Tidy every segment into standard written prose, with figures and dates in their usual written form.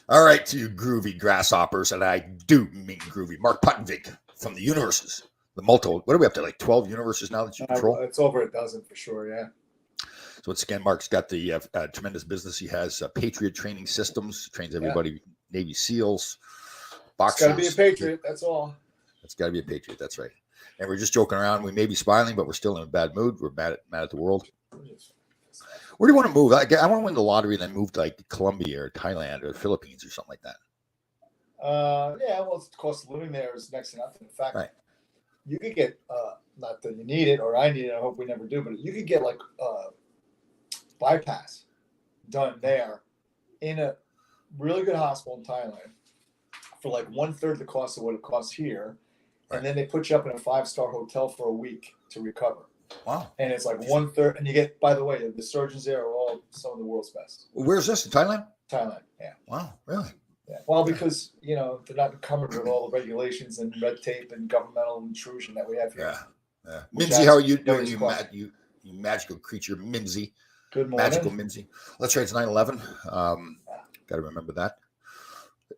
All right, to you groovy grasshoppers, and I do mean groovy. Mark Puttenvig from the universes, the multiple. What are we up to? Like 12 universes now that you control. It's over a dozen for sure. Yeah. So once again, Mark's got the tremendous business. He has Patriot Training Systems, trains everybody, Navy SEALs, boxers. It's got to be a patriot. That's all. It's got to be a patriot. That's right. And we're just joking around. We may be smiling, but we're still in a bad mood. We're mad at the world. Where do you want to move? I want to win the lottery and then move to like Colombia or Thailand or the Philippines or something like that. Yeah, well, the cost of living there is next to nothing. In fact, you could get, not that you need it or I need it, I hope we never do, but you could get like bypass done there in a really good hospital in Thailand for like 1/3 the cost of what it costs here. And then they put you up in a 5-star hotel for a week to recover. Wow. And it's like 1/3. And you get, by the way, the surgeons there are all some of the world's best. Where's this? In Thailand? Thailand, yeah. Wow, really? Yeah. Well, because, they're not encumbered with all the regulations and red tape and governmental intrusion that we have here. Yeah. Mimsy, how are you doing? You magical creature, Mimsy. Good morning. Magical Mimsy. Let's try it's 9/11. Got to remember that.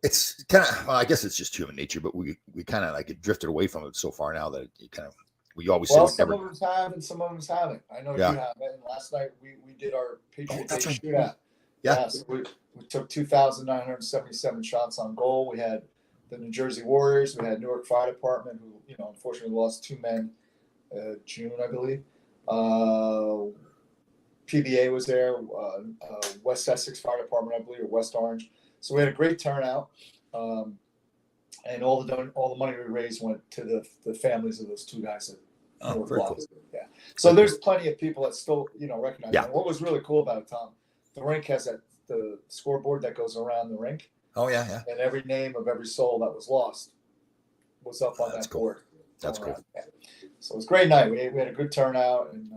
It's kind of, well, I guess it's just human nature, but we kind of like it drifted away from it so far now that you kind of, we always say some of them have and some of them haven't. I know you have it. And last night we did our Patriot Day shootout. Yeah. So we took 2,977 shots on goal. We had the New Jersey Warriors. We had Newark Fire Department, who unfortunately lost 2 men, June, I believe. PBA was there. West Essex Fire Department, I believe, or West Orange. So we had a great turnout, and all the money we raised went to the families of those 2 guys that were lost. Cool. Yeah. So there's plenty of people that still recognize. Yeah. And what was really cool about it, Tom, the rink has the scoreboard that goes around the rink. Oh yeah. And every name of every soul that was lost was up on that board. That's cool. Yeah. So it was a great night. We had a good turnout, and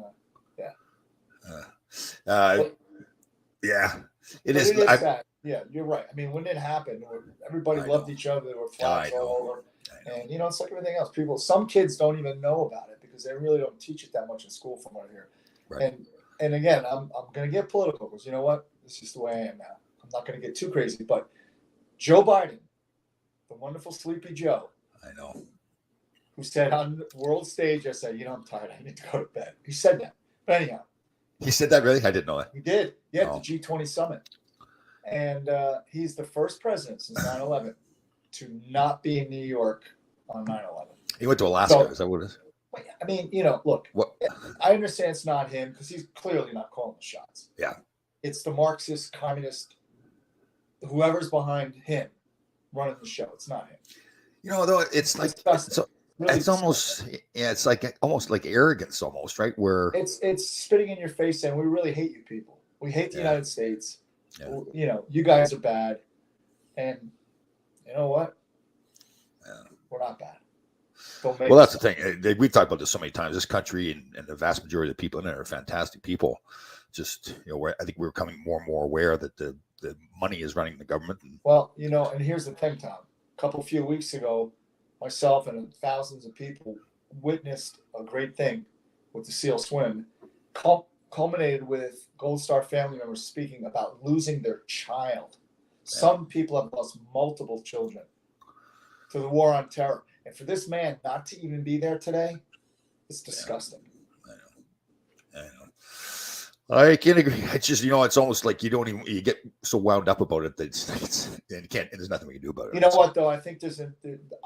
it is sad. Yeah, you're right. I mean, when it happened, everybody loved each other. There were flags all over. And, it's like everything else. Some kids don't even know about it because they really don't teach it that much in school from what I hear. Right. And again, I'm going to get political because you know what? This is the way I am now. I'm not going to get too crazy. But Joe Biden, the wonderful Sleepy Joe. I know. Who said on the world stage, I said, I'm tired. I need to go to bed. He said that. But anyhow. He said that really? I didn't know that. He did. Yeah, at the G20 summit. And he's the first president since 9/11 to not be in New York on 9/11. He went to Alaska. Is that what it is? I mean, look, I understand it's not him because he's clearly not calling the shots. Yeah. It's the Marxist, communist, whoever's behind him running the show. It's not him. Though it's like it's almost it's like almost like arrogance almost, right? Where it's spitting in your face saying we really hate you people. We hate the United States. Yeah. You guys are bad. And you know what? We're not bad. Well, that's the thing. We've talked about this so many times. This country and the vast majority of the people in it are fantastic people. Just, I think we're becoming more and more aware that the money is running the government. Well, and here's the thing, Tom. A few weeks ago, myself and thousands of people witnessed a great thing with the SEAL swim, culminated with Gold Star family members speaking about losing their child. Yeah. Some people have lost multiple children to the war on terror. And for this man not to even be there today, it's disgusting. I know. I can't agree. It's just, it's almost like you get so wound up about it that it's and there's nothing we can do about it. You know what, though? I think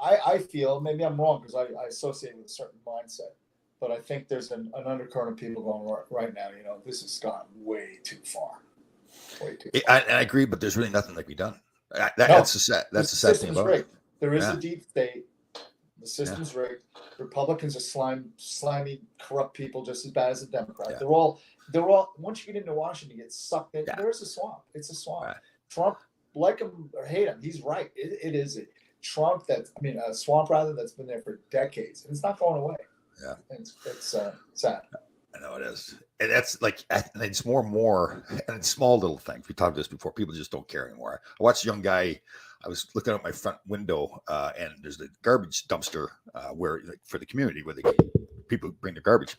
I feel, maybe I'm wrong because I associate with a certain mindset, but I think there's an undercurrent of people going right now, this has gone way too far. Way too far. I agree, but there's really nothing that can be done. That's the sad thing about it. There is a deep state. The system's rigged. Republicans are slimy, corrupt people just as bad as the Democrats. Yeah. They're all. Once you get into Washington, you get sucked in. Yeah. There is a swamp. It's a swamp. Right. Trump, like him or hate him, he's right. It is a Trump a swamp rather that's been there for decades, and it's not going away. Yeah, it's sad. I know it is, and that's like, and it's more and more, and it's small little things. We talked about this before. People just don't care anymore. I watched a young guy. I was looking out my front window, and there's the garbage dumpster where, for the community, where people bring their garbage.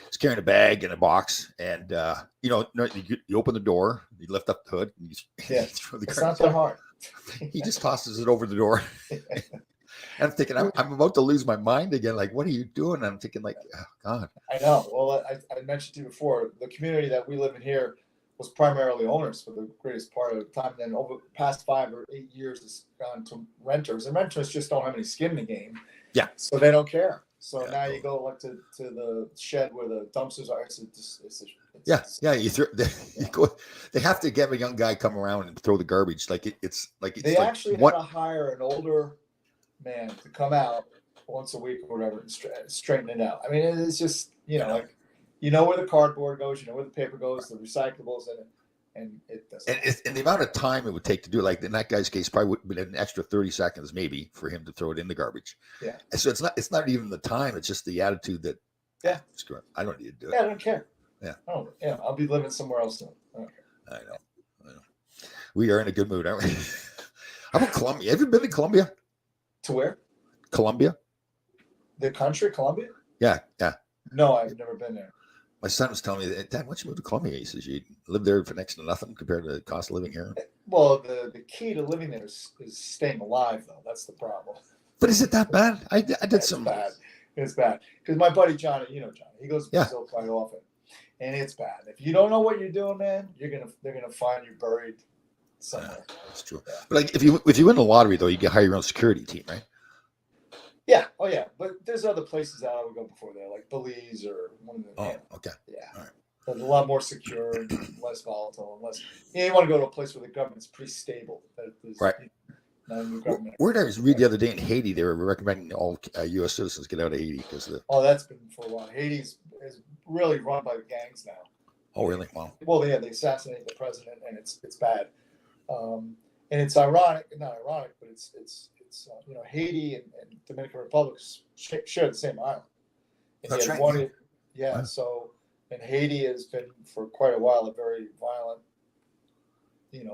He's carrying a bag and a box, and no, you open the door, you lift up the hood, and you throw the It's not that hard. He just tosses it over the door. And I'm thinking, I'm about to lose my mind again. Like, what are you doing? And I'm thinking, like, oh, God. I know. Well, I mentioned to you before, the community that we live in here was primarily owners for the greatest part of the time. Then over the past 5 or 8 years, it's gone to renters, and renters just don't have any skin in the game. Yeah. So they don't care. So now you go like to the shed where the dumpsters are. They have to get a young guy come around and throw the garbage. They actually had to hire an older man to come out once a week or whatever and straighten it out. I mean, it's just where the cardboard goes, where the paper goes, the recyclables, and it doesn't. And the amount of time it would take to do it, like in that guy's case, probably would be an extra 30 seconds maybe for him to throw it in the garbage. Yeah. And so it's not even the time; it's just the attitude that. Yeah. I don't need to do it. Yeah, I don't care. Yeah. Oh, yeah. I'll be living somewhere else now. I don't care. I know. We are in a good mood, aren't we? How about Colombia? Have you been to Colombia? To where? Colombia. The country, Colombia? Yeah. No, I've never been there. My son was telling me that, Dad, once you move to Colombia, he says you live there for next to nothing compared to the cost of living here. Well, the key to living there is staying alive, though. That's the problem. But is it that bad? I did some. Bad. It's bad. Because my buddy Johnny, Johnny, he goes to Brazil quite often, and it's bad. If you don't know what you're doing, man, they're gonna find you buried somewhere. That's true. Yeah. But like if you win the lottery, though, you can hire your own security team, right? Yeah. Oh, yeah. But there's other places that I would go before there, like Belize or one of the. Oh, okay. Yeah. All right. But a lot more secure and less volatile, and less. You want to go to a place where the government's pretty stable. Right. Where did I read the other day in Haiti? They were recommending all U.S. citizens get out of Haiti because the. Oh, that's been for a while. Haiti is really run by the gangs now. Oh, really? Wow. Well, yeah, they assassinated the president, and it's bad. And it's ironic, not ironic, but it's Haiti and Dominican Republic share the same island. And that's right. Yeah. So, and Haiti has been for quite a while a very violent.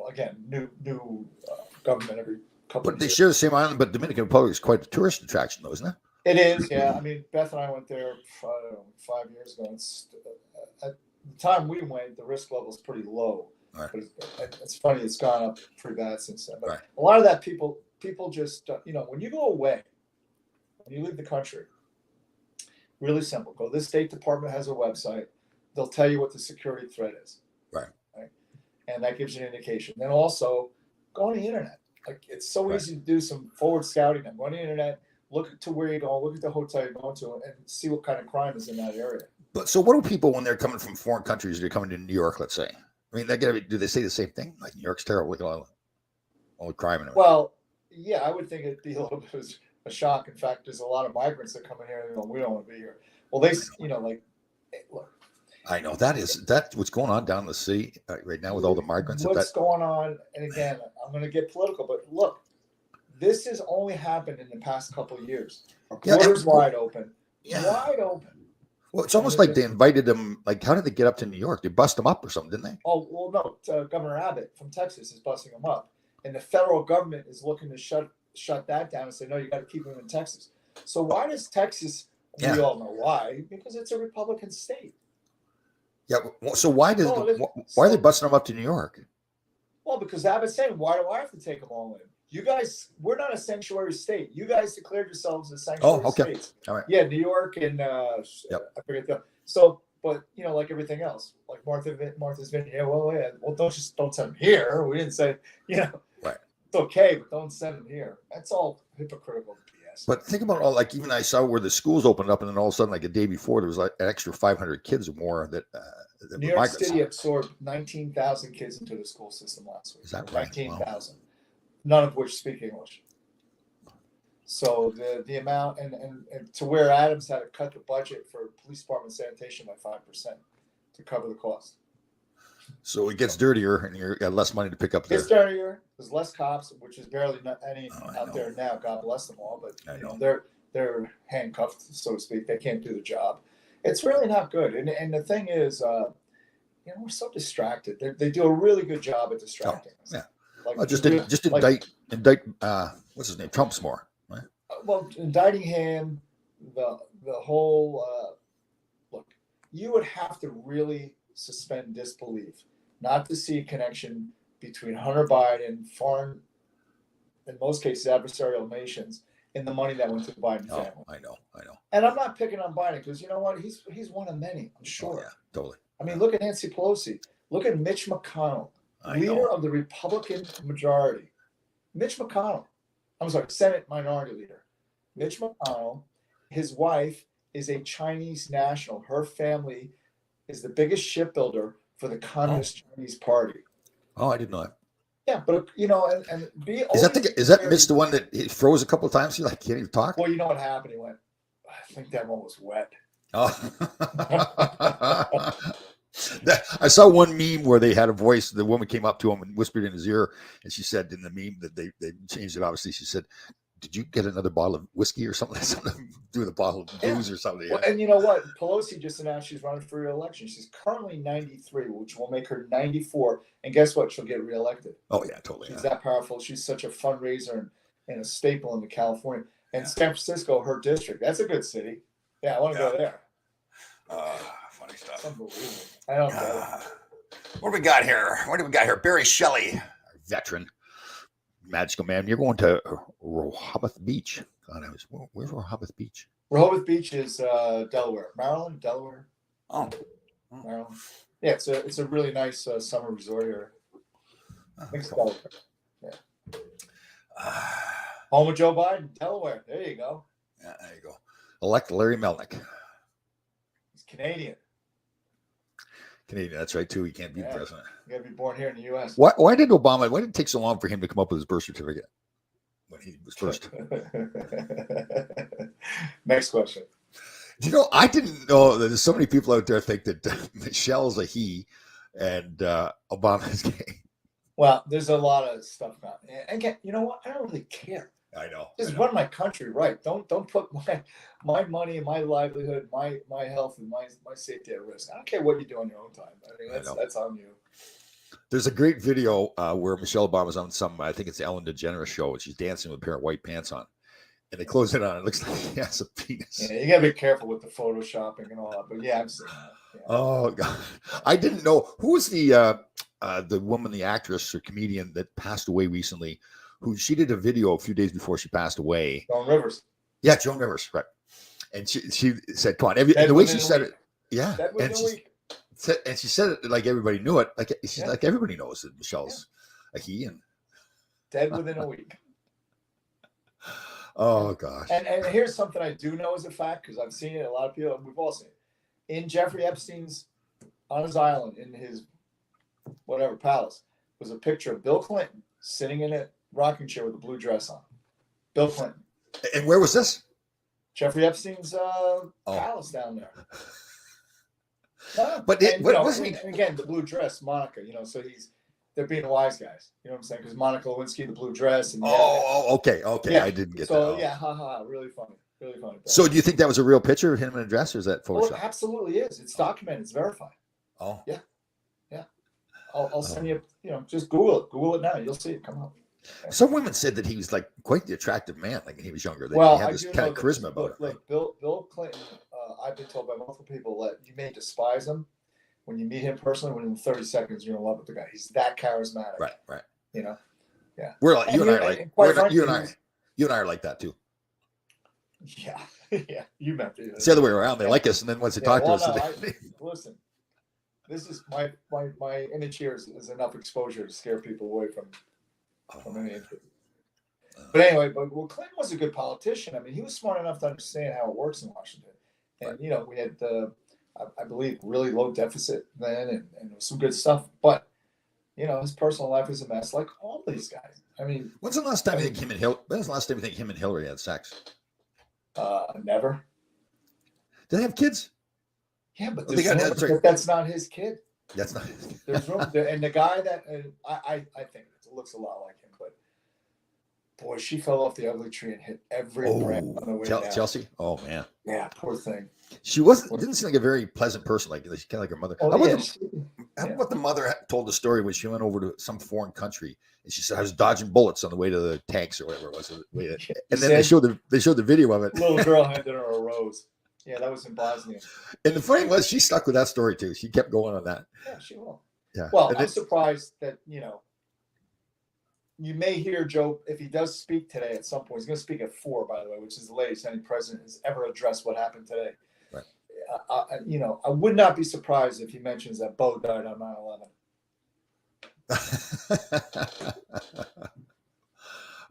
Again, new government every couple. But they share the same island, but Dominican Republic is quite a tourist attraction, though, isn't it? It is, yeah. I mean, Beth and I went there 5 years ago. At the time we went, the risk level is pretty low. Right. But it's funny; it's gone up pretty bad since then. But right. A lot of that people just when you go away, when you leave the country, really simple. Go. This State Department has a website. They'll tell you what the security threat is. Right. And that gives you an indication. Then also go on the internet. Like it's so easy to do some forward scouting and go on the internet, look to where you're going, look at the hotel you're going to, and see what kind of crime is in that area. But so what do people when they're coming from foreign countries, they're coming to New York, let's say? I mean, do they say the same thing? Like New York's terrible, look at all the crime in it. Well, yeah, I would think it'd be a little bit of a shock. In fact, there's a lot of migrants that come in here and we don't want to be here. Well, they, look. I know that's what's going on down the sea right now with all the migrants. What's going on? And again, I'm going to get political, but look, this has only happened in the past couple of years. Our borders wide open. Wide open. Well, it's almost like they invited them. Like, how did they get up to New York? They bust them up or something, didn't they? Oh, well, no. Governor Abbott from Texas is busting them up. And the federal government is looking to shut that down and say, no, you got to keep them in Texas. So why does Texas, we all know why, because it's a Republican state. Yeah. So why are they busting them up to New York? Well, because Abbott's saying, why do I have to take them all in? You guys, we're not a sanctuary state. You guys declared yourselves as sanctuary states. All right. Yeah, New York and I forget the. So, but like everything else, like Martha's Vineyard. Yeah, well, don't send them here. We didn't say, right. It's okay, but don't send them here. That's all hypocritical BS. But think about all, like, even I saw where the schools opened up, and then all of a sudden, like a day before, there was like an extra 500 kids or more that New York City absorbed 19,000 kids into the school system last week. Is that right? 19,000, none of which speak English. So the amount and to where Adams had to cut the budget for police department sanitation by 5% to cover the cost. So it gets dirtier, and you got less money to pick up. It's dirtier. There's less cops, which is barely any out there now. God bless them all, but they're handcuffed, so to speak. They can't do the job. It's really not good. And the thing is, we're so distracted. They do a really good job at distracting us. Yeah. Like, just indict what's his name? Trump's more. Right? Well, indicting him, the whole look. you would have to really suspend disbelief not to see a connection between Hunter Biden, foreign, in most cases, adversarial nations, and the money that went to the Biden Oh, family. I know. And I'm not picking on Biden because you know what? He's one of many, I'm Oh, sure. yeah, totally. I mean, look at Nancy Pelosi. Look at Mitch McConnell, I leader know. of the Republican majority. Mitch McConnell. I'm sorry, Senate minority leader. Mitch McConnell, his wife is a Chinese national. Her family is the biggest shipbuilder for the Communist Chinese Party. Oh, I didn't know that. Yeah, but you know, and be Is that Mitch the one that he froze a couple of times? He like can't even talk. Well, you know what happened? He went, I think that one was wet. Oh. I saw one meme where they had a voice. The woman came up to him and whispered in his ear, and she said in the meme that they changed it. Obviously, she said, "Did you get another bottle of whiskey or something? Something to do with a bottle of booze or something?" Well, and you know what? Pelosi just announced she's running for re-election. She's currently 93, which will make her 94. And guess what? She'll get reelected. Oh yeah, totally. She's that powerful. She's such a fundraiser and a staple in the California. And San Francisco, her district. That's a good city. Yeah, I want to go there. Funny stuff. It's unbelievable. I don't get it. What do we got here? Barry Shelley, our veteran, magical man. You're going to Rehoboth Beach. God, where's Rehoboth Beach? Rehoboth Beach is Delaware. Maryland, Delaware. Oh. Maryland. Yeah, it's a really nice summer resort here. Thanks, Cool. Delaware. Yeah. Home of Joe Biden, Delaware. There you go. Yeah, there you go. Elect Larry Melnick. He's Canadian. Canadian, that's right too. He can't be president. You got to be born here in the U.S. Why did it take so long for him to come up with his birth certificate when he was first? Next question. You know, I didn't know that there's so many people out there think that Michelle's a he and Obama's gay. Well, there's a lot of stuff about it. And again, you know what? I don't really care. I know. Just run my country right. Don't put my money and my livelihood, my health and my safety at risk. I don't care what you do on your own time. I mean, that's on you. There's a great video where Michelle Obama's on some, I think it's Ellen DeGeneres show, and she's dancing with a pair of white pants on. And they close it on. It looks like he has a penis. Yeah, you gotta be careful with the photoshopping and all that. But yeah, I've seen that. Yeah. Oh God, I didn't know who was the woman, the actress or comedian that passed away recently. Who she did a video a few days before she passed away. Joan Rivers. Yeah, Joan Rivers, right? And she said, "Come on!" And the way she said it, yeah. And she said it like everybody knew it. Like she's like everybody knows that Michelle's a he and dead within a week. Oh gosh. And here's something I do know as a fact because I've seen it. A lot of people, we've all seen it. In Jeffrey Epstein's on his island in his whatever palace was a picture of Bill Clinton sitting in a rocking chair with a blue dress on. Bill Clinton. And where was this? Jeffrey Epstein's palace down there. But again, the blue dress, Monica. So they're being wise guys. You know what I'm saying? Because Monica Lewinsky, the blue dress. And okay. Yeah. I didn't get that. So really funny. Really funny. So do you think that was a real picture of him in a dress, or is that Photoshop? Well, it absolutely is. It's documented. It's verified. Oh. Yeah. I'll send you. Just Google it. Google it now. You'll see it come up. Some women said that he was like quite the attractive man, like when he was younger. That Well, he had this kind of charisma about him. Look, Bill Clinton. I've been told by multiple people that you may despise him when you meet him personally. Within 30 seconds, you're in love with the guy. He's that charismatic. Right. Yeah. We're like you and I are like that too. Yeah. Yeah. You meant it. It's the other way around. They like us, and then once they talk to us, listen. This is my image here is enough exposure to scare people away from any interest. But anyway, Clinton was a good politician. I mean, he was smart enough to understand how it works in Washington. And, we had, I believe, really low deficit then and some good stuff. But, his personal life is a mess like all these guys. I mean. When's the last time you think him and Hillary had sex? Never. Do they have kids? Yeah, but that's not his kid. That's not his kid. There's room there. And the guy that, I think it looks a lot like him, but boy, she fell off the ugly tree and hit every branch on the way down. Chelsea? Oh, man. Yeah, poor thing. She didn't seem like a very pleasant person, like she's kind of like her mother. How about the mother told the story when she went over to some foreign country and she said, I was dodging bullets on the way to the tanks or whatever it was. And then they showed the video of it. Little girl handed her a rose. Yeah, that was in Bosnia. And the funny was, she stuck with that story too. She kept going on that. Yeah, she will. Yeah. Well, And I'm it- surprised that, you may hear Joe, if he does speak today at some point, he's going to speak at 4, by the way, which is the latest any president has ever addressed what happened today. Right. I would not be surprised if he mentions that Bo died on 9/11.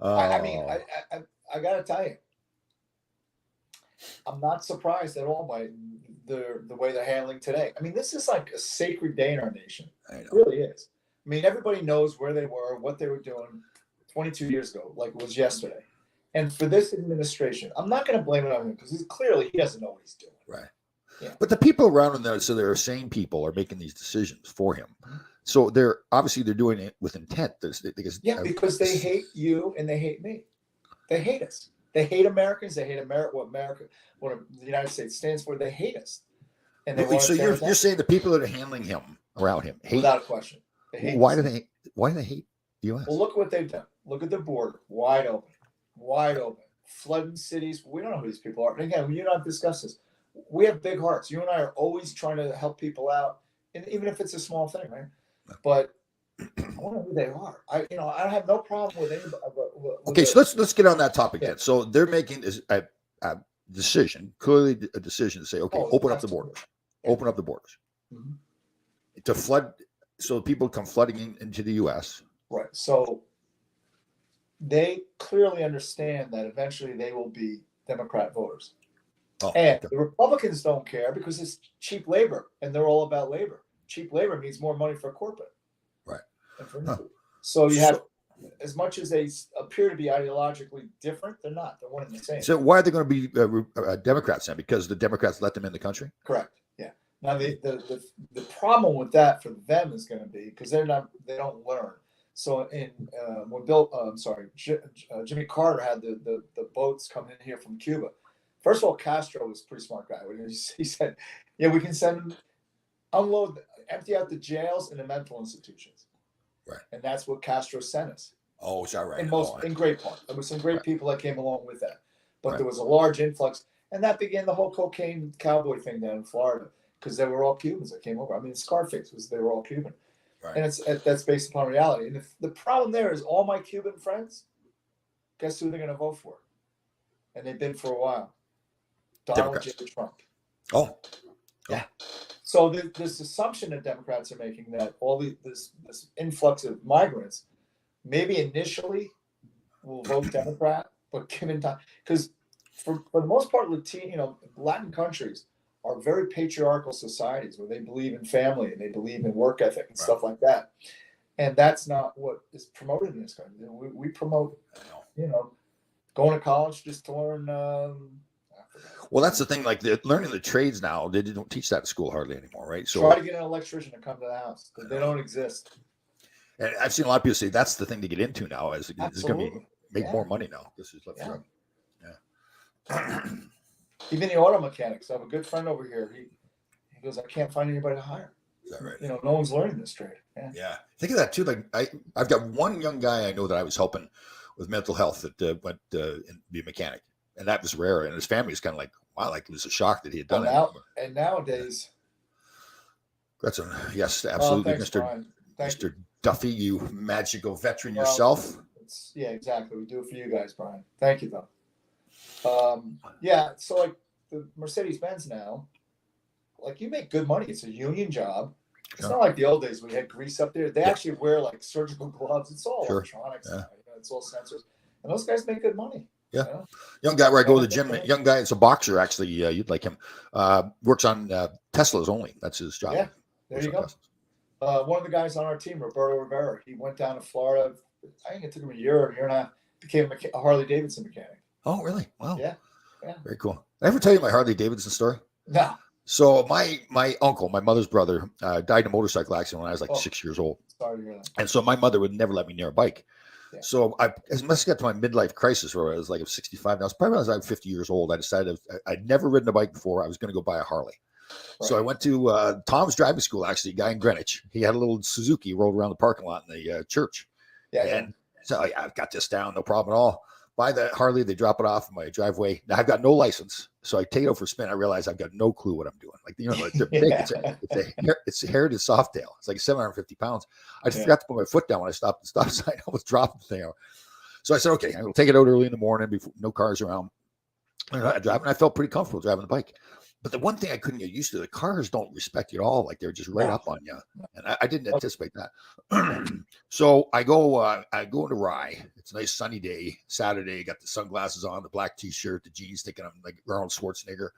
I mean, I got to tell you, I'm not surprised at all by the way they're handling today. I mean, this is like a sacred day in our nation. It really is. I mean, everybody knows where they were, what they were doing 22 years ago, like it was yesterday. And for this administration, I'm not going to blame it on him because clearly he doesn't know what he's doing. Right. Yeah. But the people around him, there, so there are sane people are making these decisions for him. So they're doing it with intent. Because they hate you and they hate me. They hate us. They hate Americans. They hate what the United States stands for. They hate us. And they Really? want So to tear you're us down. saying the people that are handling him around him hate? Without a question. They hate Why us. do they hate the U.S.? Well, look what they've done. Look at the border, wide open, flooding cities. We don't know who these people are. And again, you and I have discussed this. We have big hearts. You and I are always trying to help people out, and even if it's a small thing, right? But I want to know who they are. I have no problem with anybody. Okay, so let's get on that topic Yeah. then. So they're making a decision, clearly a decision to say, okay, open up the borders, open up the borders to flood, so people come flooding into the U.S. Right. So they clearly understand that eventually they will be Democrat voters. Oh, And okay. the Republicans don't care because it's cheap labor and they're all about labor. Cheap labor means more money for corporate. Right. And for Huh. So you have, as much as they appear to be ideologically different, they're not. They're one and the same. So why are they going to be Democrats then? Because the Democrats let them in the country? Correct. Yeah. Now the problem with that for them is going to be because they don't learn. So when Jimmy Carter had the boats coming in here from Cuba. First of all, Castro was a pretty smart guy. He said, "Yeah, we can send empty out the jails and the mental institutions." Right. And that's what Castro sent us. Oh, is that right? In great part. There was some great people that came along with that. But Right. there was a large influx. And that began the whole cocaine cowboy thing down in Florida because they were all Cubans that came over. I mean, Scarface they were all Cuban. Right. And that's based upon reality. And the problem there is all my Cuban friends, guess who they're going to vote for? And they've been for a while. Donald J. Democrats. Trump. Oh, Yeah. So this assumption that Democrats are making that all this influx of migrants maybe initially will vote Democrat, but given time, because for the most part, Latin countries are very patriarchal societies where they believe in family and they believe in work ethic and stuff like that. And that's not what is promoted in this country. We promote, going to college just to learn. well, that's the thing. Like learning the trades now, they don't teach that at school hardly anymore, right? So Try to get an electrician to come to the house. They don't exist. and I've seen a lot of people say that's the thing to get into now. Is it's going to Absolutely. make Yeah. more money now. This is Yeah. yeah. Even the auto mechanics. I have a good friend over here. He goes, I can't find anybody to hire. Is that right? No one's learning this trade. Yeah. Yeah, think of that too. Like I've got one young guy I know that I was helping with mental health that went and be a mechanic, and that was rare. And his family was kind of like, wow, like it was a shock that he had done it. And nowadays, That's yes, absolutely, thanks, Mr. Brian. Thank you. Mr. Duffy, you magical veteran yourself. Yeah, exactly. We do it for you guys, Brian. Thank you, though. Yeah, so like the Mercedes-Benz now, like you make good money. It's a union job. It's Sure. not like the old days when you had grease up there. They actually wear like surgical gloves. It's all Sure. electronics. Yeah. Now, it's all sensors. And those guys make good money. Yeah. Young guy where I go to the gym. Young guy, it's a boxer actually. You'd like him. Works on Teslas only. That's his job. Yeah, there you go. One of the guys on our team, Roberto Rivera, he went down to Florida. I think it took him a year and a half. Became a Harley Davidson mechanic. Oh, really? Wow. Yeah. Very cool. Did I ever tell you my Harley Davidson story? No. So my uncle, my mother's brother, died in a motorcycle accident when I was like 6 years old. Sorry to hear that. And so my mother would never let me near a bike. Yeah. So I must have got to my midlife crisis where I was like 65. Now, probably when I was like 50 years old. I decided I'd never ridden a bike before. I was going to go buy a Harley. Right. So I went to Tom's driving school, actually, a guy in Greenwich. He had a little Suzuki rolled around the parking lot in the church. Yeah. And so I've got this down, no problem at all. buy the Harley. They drop it off in my driveway. Now I've got no license, so I take it out for a spin. I realize I've got no clue what I'm doing. Like, they're big. It's a Heritage Softail. It's like 750 pounds. I just forgot to put my foot down when I stopped at the stop sign. I was dropping the thing out. So I said, okay, I will take it out early in the morning before no cars around. And I felt pretty comfortable driving the bike. But the one thing I couldn't get used to, the cars don't respect you at all. Like, they're just right up on you. And I didn't anticipate that. So I go into Rye. It's a nice sunny day, Saturday. Got the sunglasses on, the black t-shirt, the jeans, thinking I'm like Arnold Schwarzenegger,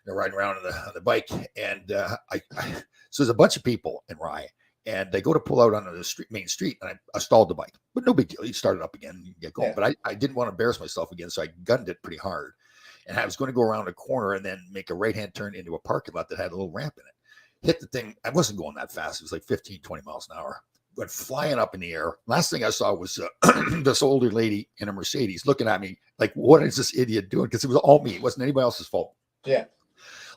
riding around on the bike. And so there's a bunch of people in Rye. And they go to pull out onto the main street, and I stalled the bike. But no big deal. You start it up again, you get going. But I didn't want to embarrass myself again, so I gunned it pretty hard. And I was going to go around a corner and then make a right-hand turn into a parking lot that had a little ramp in it. Hit the thing. I wasn't going that fast. It was like 15, 20 miles an hour. Went flying up in the air. Last thing I saw was this older lady in a Mercedes looking at me like, what is this idiot doing? Because it was all me. It wasn't anybody else's fault. Yeah.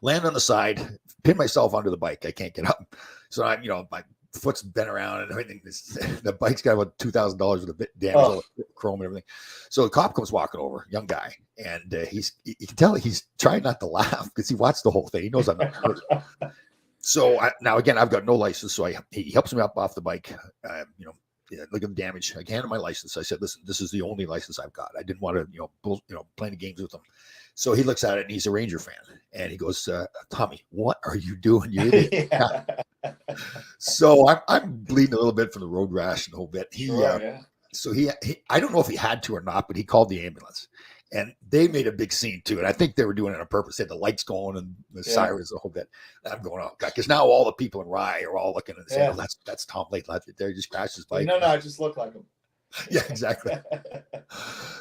Land on the side, pin myself onto the bike. I can't get up. So my foot's bent around and everything. The bike's got about $2,000 worth of damage, all the chrome and everything. So the cop comes walking over, young guy, and you can tell he's trying not to laugh because he watched the whole thing. He knows I'm not hurt. So now again, I've got no license, so he helps me up off the bike. Look at the damage. I handed my license. I said, "Listen, this is the only license I've got. I didn't want to, playing the games with him." So he looks at it and he's a Ranger fan, and he goes, "Tommy, what are you doing, you idiot?" So I'm bleeding a little bit from the road rash and the whole bit. So he I don't know if he had to or not, but he called the ambulance, and they made a big scene too. And I think they were doing it on purpose. They had the lights going and the sirens, the whole bit. And I'm going, oh God, because now all the people in Rye are all looking and saying, "Oh, that's Tom Lake there. He just crashed his bike." No, I just look like him. Yeah, exactly.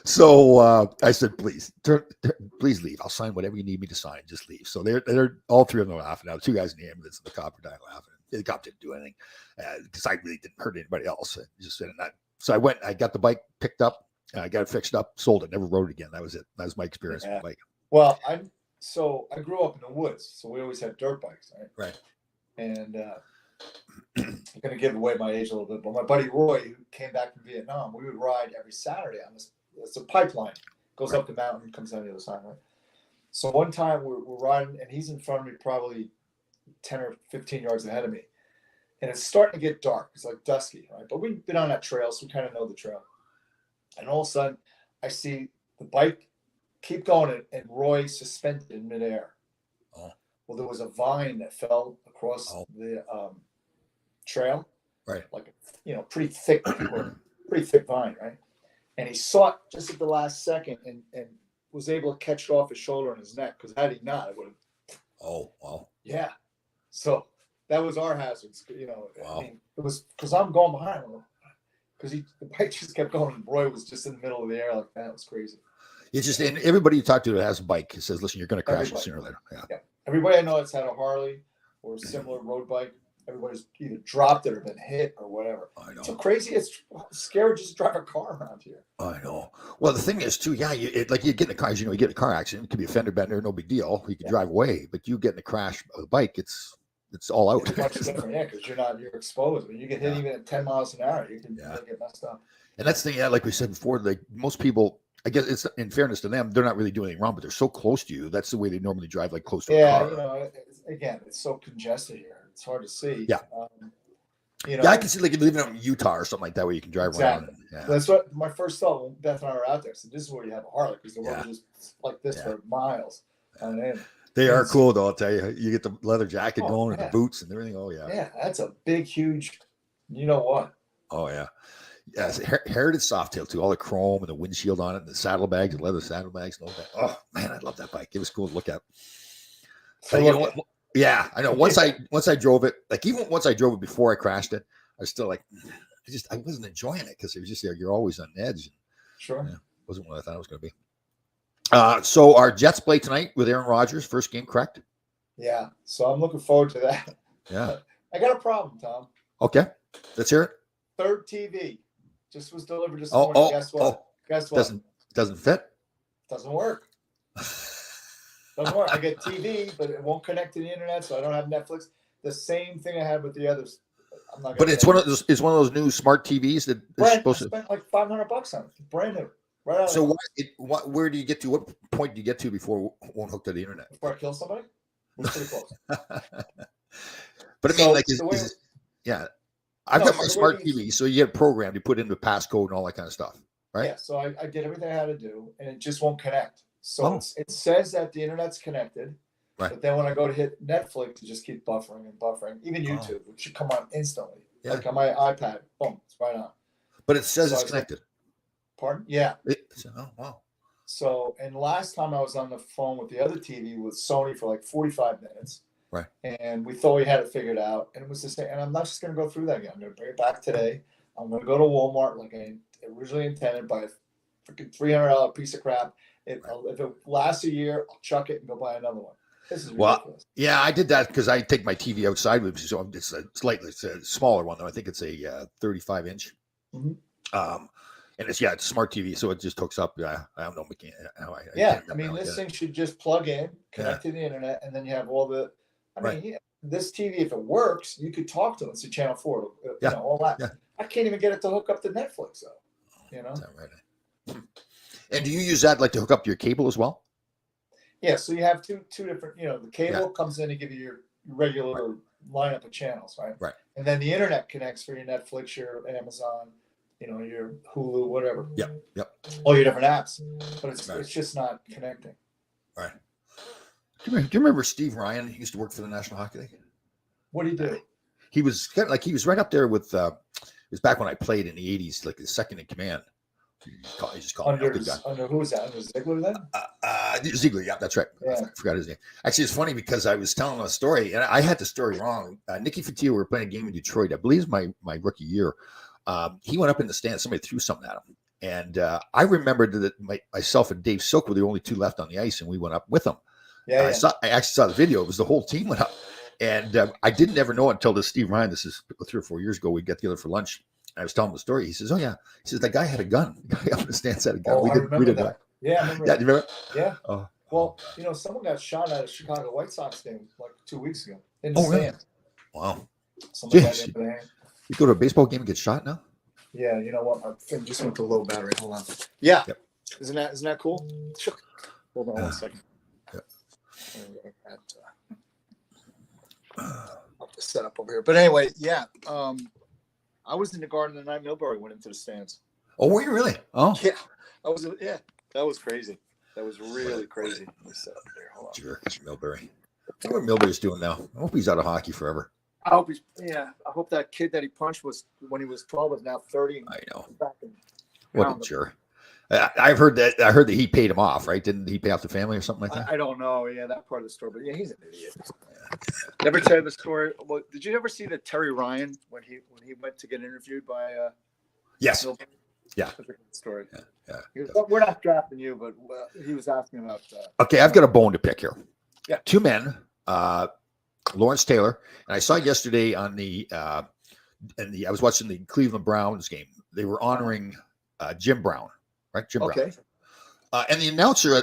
So I said, please leave. I'll sign whatever you need me to sign. Just leave. So they're all three of them laughing. Now, 2 guys in the ambulance and the cop are dying laughing. The cop didn't do anything because I really didn't hurt anybody else. So I went. I got the bike picked up. I got it fixed up. Sold it. Never rode it again. That was it. That was my experience with the bike. Well, I grew up in the woods, so we always had dirt bikes, right? Right. And I'm going to give away my age a little bit, but my buddy Roy, who came back from Vietnam, we would ride every Saturday on this. It's a pipeline, goes up the mountain, comes down the other side, right? So one time we're riding, and he's in front of me, probably 10 or 15 yards ahead of me, and it's starting to get dark. It's like dusky, right? But we've been on that trail, so we kind of know the trail. And all of a sudden, I see the bike keep going, and Roy suspended in midair. Oh. Well, there was a vine that fell across the trail, right? Like pretty thick vine, right? And he saw it just at the last second, and was able to catch it off his shoulder and his neck. Because had he not, it would have. Oh wow! Yeah. So that was our hazards. Wow. I mean, it was because I'm going behind him because the bike just kept going, and Roy was just in the middle of the air like that. It was crazy. It's just, and everybody you talk to that has a bike says, "Listen, you're going to crash sooner or later." Yeah. Everybody I know that's had a Harley or a similar road bike, everybody's either dropped it or been hit or whatever. I know. So crazy. It's scary just to drive a car around here. I know. Well, the thing is too, you get in a car, you get in a car accident, it could be a fender bender, no big deal. You can drive away, but you get in a crash of a bike, it's all out. It's much different, because you're exposed. When you get hit even at 10 miles an hour, you can get messed up. And that's the thing, like we said before, like most people, I guess it's in fairness to them, they're not really doing anything wrong, but they're so close to you. That's the way they normally drive, like close to a car. Again, it's so congested here. It's hard to see. Yeah. I can see like living out in Utah or something like that where you can drive around. Yeah. That's what my first thought when Beth and I were out there. So this is where you have a Harley because the road is just like this for miles on end. They are cool though, I'll tell you. You get the leather jacket going and the boots and everything. Oh yeah. Yeah, that's a big, huge. You know what? Oh yeah. Yeah, it's Heritage Softail too. All the chrome and the windshield on it, and the saddlebags, the leather saddlebags, and all that. Oh man, I love that bike. It was cool to look at. So yeah, I know. Once I drove it, like even once I drove it before I crashed it, I was still like, I wasn't enjoying it because it was just you're always on edge. Sure. Yeah, wasn't what I thought it was going to be. So our Jets play tonight with Aaron Rodgers. First game, correct? Yeah. So I'm looking forward to that. Yeah. I got a problem, Tom. Okay. Let's hear it. Third TV just was delivered this morning. Guess what? Guess what? Doesn't fit. Doesn't work. Doesn't work. I get TV, but it won't connect to the internet, so I don't have Netflix. The same thing I had with the others. But it's one of those new smart TVs that is supposed I spent like $500 on it. Brand new. Right out So of where do you get to? What point do you get to before it won't hook to the internet? before I kill somebody. We're pretty close. But I mean, So like, the way, yeah, I've no, got so my the way smart these, TV, so you get programmed, you put in the passcode and all that kind of stuff, right? yeah. So I did everything I had to do, and it just won't connect. So Oh. it says that the internet's connected, Right. but then when I go to hit Netflix, it just keeps buffering and buffering. Even Oh. YouTube, which should come on instantly. Yeah. Like on my iPad, boom, it's right on. But it says So it's I said- connected. Pardon? Yeah. Oh, wow. So, and last time I was on the phone with the other TV with Sony for like 45 minutes. Right. And we thought we had it figured out. And it was the same. And I'm not just going to go through that again. I'm going to bring it back today. I'm going to go to Walmart like I originally intended, buy a freaking $300 piece of crap. If it lasts a year, I'll chuck it and go buy another one. This is ridiculous. Yeah, I did that because I take my TV outside with me. So it's a smaller one, though. I think it's a 35 inch. Mhm. And it's a smart TV, so it just hooks up. I don't know how I mean, this thing should just plug in, connect to the internet, and then you have all the. I mean, Right. this TV, if it works, you could talk to it. It's a Channel 4, Yeah. all that. Yeah. I can't even get it to hook up to Netflix, though. You know. Is that right? And do you use that like to hook up your cable as well? Yeah, so you have two different. The cable comes in to give you your regular lineup of channels, right? Right. And then the internet connects for your Netflix, your Amazon, your Hulu, whatever. Yep. All your different apps, but it's Right. it's just not connecting. Right. Do you remember Steve Ryan? He used to work for the National Hockey League. What do you do? He was kind of like he was right up there with. It was back when I played in the '80s, like the second in command. He just called me a good guy. Under who was that? Under Ziegler then? Ziegler, yeah, that's right. Yeah. I forgot his name. Actually, it's funny because I was telling a story, and I had the story wrong. Nicky Fatio, we were playing a game in Detroit. I believe it's my rookie year. He went up in the stand. Somebody threw something at him. And I remembered that myself and Dave Silk were the only two left on the ice, and we went up with them. Yeah. I actually saw the video. It was the whole team went up. And I didn't ever know until this Steve Ryan, this is 3 or 4 years ago, we got together for lunch. I was telling him the story. He says, "Oh yeah." He says, "The guy had a gun. The guy up in the stands had a gun." Oh, I remember that. That. Yeah, I remember Yeah, that. do you remember? Yeah. Oh, Well, someone got shot at a Chicago White Sox game like 2 weeks ago in the really? stand. Wow. Somebody got Jeez. hit in the hand. You go to a baseball game and get shot now? Yeah, you know what? My thing just went to low battery. Hold on. Yeah. Yep. Isn't that cool? Hold on one second. Yep. I'll just set up over here. But anyway, yeah. I was in the Garden the night Milbury went into the stands. Oh, were you really? Oh, Yeah. That was crazy. That was really crazy. Let me set up there. Hold on. jerk, Milbury. I wonder what Milbury's doing now. I hope he's out of hockey forever. I hope that kid that he punched was when he was 12 is now 30. I know. Back in What a Round. jerk. I've heard that. I heard that he paid him off, right? Didn't he pay off the family or something like that? I don't know. Yeah, that part of the story. But yeah, he's an idiot. Never tell you the story. Well, did you ever see the Terry Ryan when he went to get interviewed by Yes. Bill? Yeah. That's a good story. Yeah. He was, we're not drafting you, but he was asking about Okay, I've got a bone to pick here. Yeah. Two men, Lawrence Taylor, and I saw yesterday on I was watching the Cleveland Browns game. They were honoring Jim Brown, right? Jim okay. Brown. And the announcer,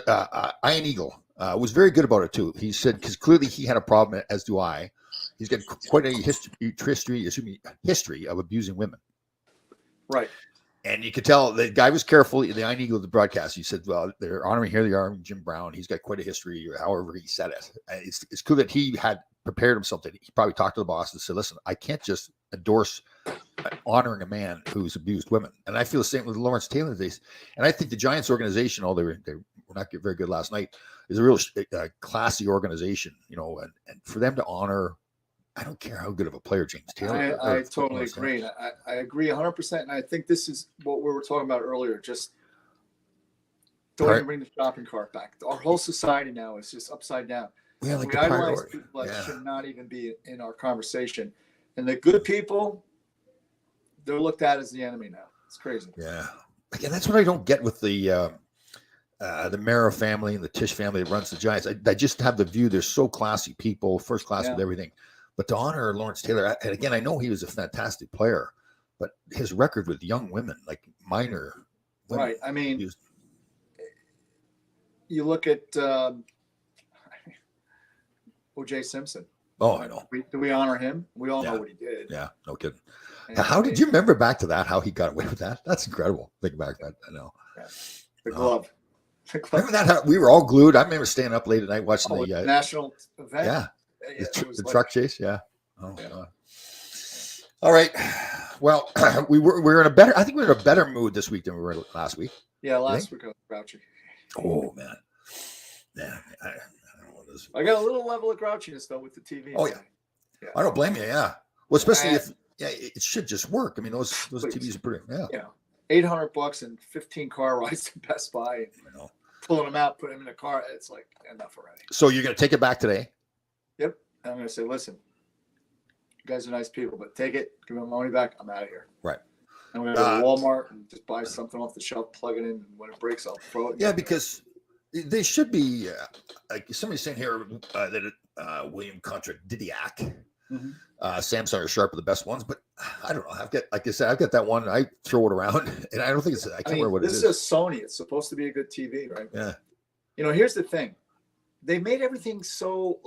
Ian Eagle, was very good about it too. He said, because clearly he had a problem, as do I. He's got quite a history of abusing women. Right. And you could tell the guy was careful. The Ian Eagle of the broadcast, he said, "Well, they're honoring here. They are Jim Brown. He's got quite a history, or however he said it. It's cool that he had prepared himself. That he probably talked to the boss and said, "Listen, I can't just endorse honoring a man who's abused women." And I feel the same with Lawrence Taylor these. And I think the Giants organization, although they were not very good last night, is a real classy organization. And for them to honor. I don't care how good of a player James Taylor. I totally agree. I agree 100%. And I think this is what we were talking about earlier. Just don't even bring the shopping cart back. Our whole society now is just upside down. Yeah, like we idolize people that should not even be in our conversation. And the good people, they're looked at as the enemy now. It's crazy. Yeah. Again, that's what I don't get with the Mara family and the Tisch family that runs the Giants. I just have the view they're so classy people, first class with everything. But to honor Lawrence Taylor, and again, I know he was a fantastic player, but his record with young women, like minor women. Right. I mean, you look at O.J. Simpson. Oh, I know. Do we honor him? We all know what he did. Yeah, no kidding. And How did you remember back to that, how he got away with that? That's incredible. Think back that. I know. The glove. Remember that? How we were all glued. I remember staying up late at night watching the national event. yeah, Yeah, the truck chase. Yeah. Oh God. All right. Well, we're in a better. I think we're in a better mood this week than we were last week. Yeah, last week I was grouchy. Oh man. Yeah. I don't know what this. I got a little level of grouchiness though with the TV. Oh yeah. I don't blame you. Yeah. Well, especially if it should just work. I mean, those TVs are pretty. Yeah. Yeah. $800 and 15 car rides to Best Buy. I know. Pulling them out, putting them in a car. It's like enough already. So you're gonna take it back today? Yep. And I'm gonna say, listen, you guys are nice people, but take it, give me my money back. I'm out of here. Right. I'm gonna go to Walmart and just buy something off the shelf, plug it in, and when it breaks, I'll throw it. Yeah, because they should be like somebody's saying here that William Contra Didiac. Mm-hmm. Samsung or Sharp are the best ones, but I don't know. I've got, like I said, I've got that one. I throw it around, and I don't think it's. I can't remember what it is. This is Sony. It's supposed to be a good TV, right? Yeah. You know, here's the thing. They made everything so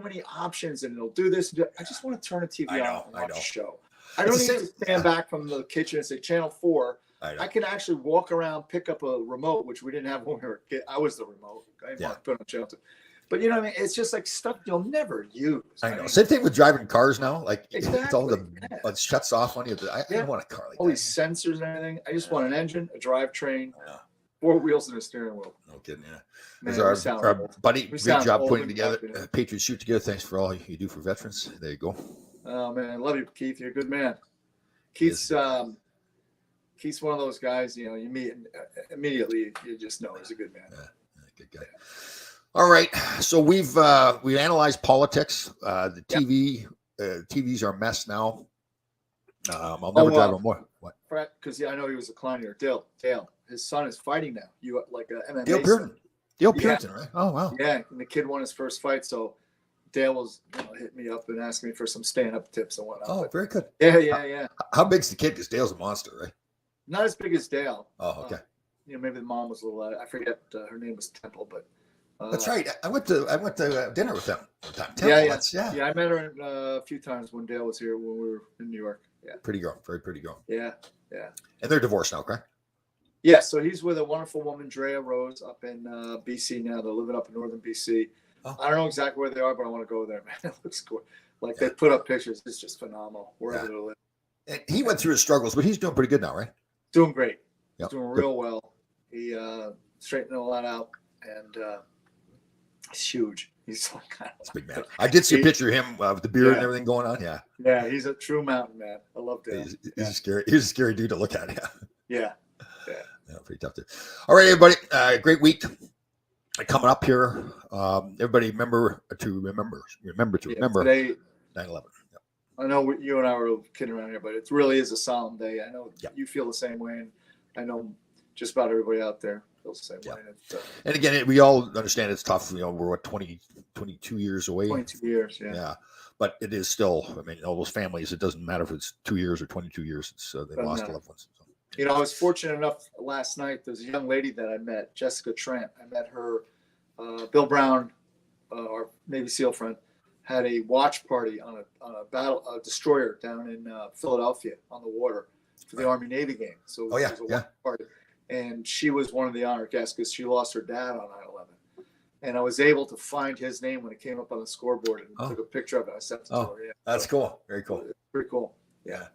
many options, and it'll do this. I just want to turn a TV on and watch a show. I don't need to stand back from the kitchen and say channel 4. I can actually walk around, pick up a remote, which we didn't have when we were kids. I was the remote. I didn't put on channel 2. But you know what I mean? It's just like stuff you'll never use. I know. Same thing with driving cars now. Like exactly. It's all it shuts off on you. I don't want a car like all that. These sensors and everything. I just want an engine, a drivetrain, 4 wheels, and a steering wheel. No kidding. Yeah. Man, our buddy, great job putting together Patriots Shoot Together. Thanks for all you do for veterans. There you go. Oh man, I love you, Keith. You're a good man. Keith's one of those guys. You know, you meet immediately, you just know he's a good man. Yeah, good guy. All right, so we analyzed politics. The TVs are a mess now. I'll never drive on more. What? Because I know he was a client here. Dale, his son is fighting now. You like a MMA. Dale Pearson, right? Oh wow. Yeah, and the kid won his first fight, so Dale was hit me up and asked me for some stand-up tips and whatnot. Oh, very good. Yeah. How big's the kid? Because Dale's a monster, right? Not as big as Dale. Oh, okay. Maybe the mom was a little. I forget her name was Temple, but. That's right. I went to dinner with them one time. Yeah. I met her a few times when Dale was here when we were in New York. Yeah. Pretty girl, very pretty girl. Yeah. And they're divorced now, correct? Yeah. So he's with a wonderful woman, Drea Rose, up in BC now. They're living up in northern BC. Oh. I don't know exactly where they are, but I want to go there, man. It looks cool. Like they put up pictures. It's just phenomenal wherever they live. And he went through his struggles, but he's doing pretty good now, right? Doing great. Yep. Doing real well. He straightened a lot out and. He's huge. He's like that's a big man. I did see a picture of him with the beard and everything going on. Yeah. Yeah, he's a true mountain man. I love that. He's a scary. He's a scary dude to look at. Yeah. Pretty tough. All right, everybody. Great week coming up here. Everybody remember today 9/11. I know you and I were kidding around here, but it really is a solemn day. I know you feel the same way, and I know just about everybody out there. Same way. And again, we all understand it's tough. We're 22 years away. 22 years, yeah. But it is still. I mean, all those families. It doesn't matter if it's 2 years or 22 years. It's they lost loved ones. So. I was fortunate enough last night. There's a young lady that I met, Jessica Trent. I met her. Bill Brown, our Navy SEAL friend, had a watch party on a destroyer down in Philadelphia on the water for the Army Navy game. So it was a watch party. And she was one of the honored guests because she lost her dad on 9/11. And I was able to find his name when it came up on the scoreboard and took a picture of it. I sent it to her. Yeah. That's cool. Very cool. Pretty cool. Yeah.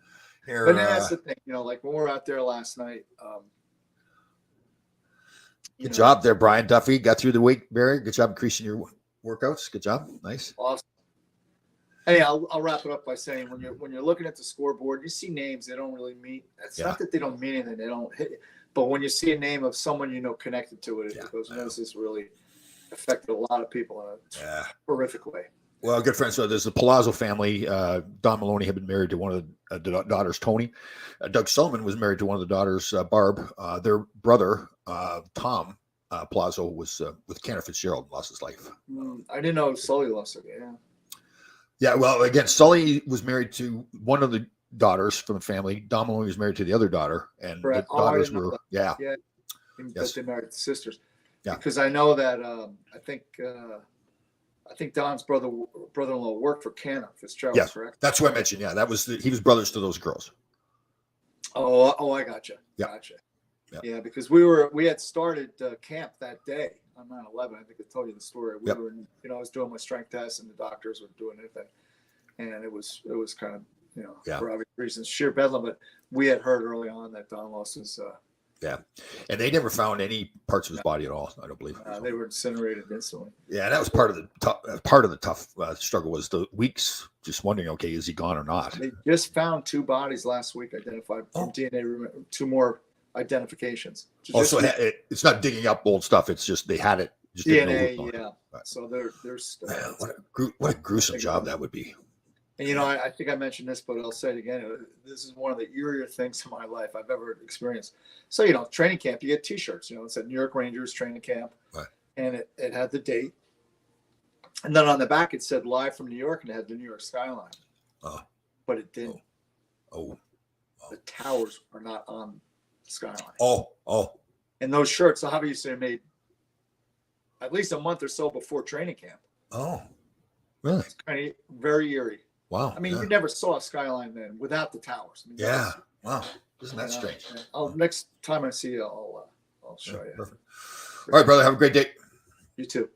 Here, but then that's the thing, like when we were out there last night. Good job there, Brian Duffy. Got through the week, Barry. Good job increasing your workouts. Good job. Nice. Awesome. Hey, I'll wrap it up by saying when you're looking at the scoreboard, you see names they don't really mean. It's not that they don't mean anything. They don't hit. But when you see a name of someone connected to it, it goes, this has really affected a lot of people in a horrific way. Well, good friends. So there's the Palazzo family. Don Maloney had been married to one of the daughters, Tony. Doug Sullivan was married to one of the daughters, Barb. Their brother, Tom Palazzo, was with Cantor Fitzgerald and lost his life. I didn't know Sully lost it. Yeah. Yeah. Well, again, Sully was married to one of the daughters from the family. Don Maloney was married to the other daughter, and the daughters were Yes. They married the sisters. Yeah, because I know that I think Don's brother-in-law worked for Cantor Fitzgerald. Correct. That's what I mentioned. Yeah, he was brothers to those girls. Oh, I gotcha. Yeah. Gotcha. Yeah, because we had started camp that day on 9/11. I think I told you the story. We Yep. were, I was doing my strength tests, and the doctors were doing everything, and it was kind of, Yeah. for obvious reasons, sheer bedlam. But we had heard early on that Don Loss was. And they never found any parts of his body at all. I don't believe. They were incinerated instantly. Yeah, and that was part of the tough struggle was the weeks just wondering, okay, is he gone or not? They just found 2 bodies last week identified from DNA. 2 more identifications. So it's not digging up old stuff. It's just they had it. Just didn't know who was DNA, on it. yeah. So there's Man, what a gruesome job that would be. And I think I mentioned this, but I'll say it again. This is one of the eerier things in my life I've ever experienced. So, training camp, you get T-shirts. It said New York Rangers training camp, right. And it had the date. And then on the back it said live from New York, and it had the New York skyline. But it didn't. The towers are not on the skyline. And those shirts, obviously, are made at least a month or so before training camp. Oh, really? It's kind of very eerie. Wow. I mean, you never saw a skyline then without the towers. I mean, Wow. Isn't that strange? Next time I see you, I'll show you. Perfect. All right, brother. Have a great day. You too.